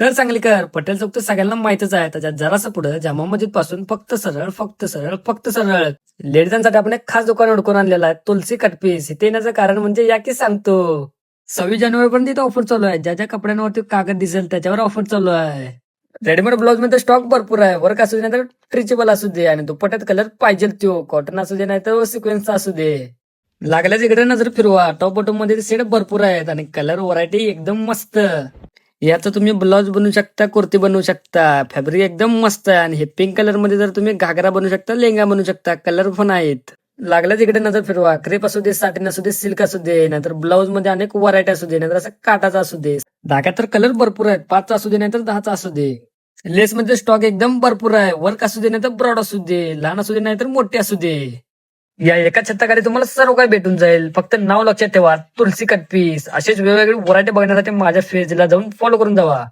तर सांगलीकर पटेल चौक तर सगळ्यांना माहितच आहे. त्याच्यात जरासं पुढे जामा मस्जिद पासून फक्त सरळ फक्त सरळ फक्त सरळ लेडीजांसाठी आपण एक खास दुकान उडकून आणलेलं आहे, तुलसी कटपीस. इथे येण्याचं कारण म्हणजे या की सांगतो, 26 जानेवारी पर्यंत इथं ऑफर चालू आहे. ज्या ज्या कपड्यांवरती कागद दिसेल त्याच्यावर ऑफर चालू आहे. रेडीमेड ब्लाऊज मध्ये स्टॉक भरपूर आहे. वर्क असू दे नाही तर स्ट्रेचेबल असू दे, आणि दुपट्यात कलर पाहिजे तो कॉटन असू दे नाही तर सिक्वेन्स असू दे. लागल्याच इकडे नजर फिरवा, टॉप बॉटम मध्ये सेट भरपूर आहेत आणि कलर व्हरायटी एकदम मस्त. याचं तुम्ही ब्लाऊज बनवू शकता, कुर्ती बनवू शकता. फॅब्रिक एकदम मस्त आहे. आणि हे पिंक कलर मध्ये जर तुम्ही घागरा बनवू शकता, लेंगा बनवू शकता. कलर पण आहेत. लागल्याच इकडे नजर फिरवा, क्रेप असू दे, साटिन असू दे, सिल्क असू दे, नाहीतर ब्लाऊज मध्ये अनेक व्हरायटी असू दे, नाहीतर असं काटाचा असू दे. धाग्यात तर कलर भरपूर आहेत, 5चा असू दे नाहीतर 10चा असू दे. लेस मध्ये स्टॉक एकदम भरपूर आहे. वर्क असू दे नाहीतर ब्रॉड असू दे, लहान असू दे नाहीतर मोठे असू दे. या एका छताखाली तुम्हाला सर्व काही भेटून जाईल. फक्त नाव लक्षात ठेवा, तुलसी कट पीस. असेच वेगवेगळे व्हरायटी बघण्यासाठी माझ्या पेजला जाऊन फॉलो करून जावा.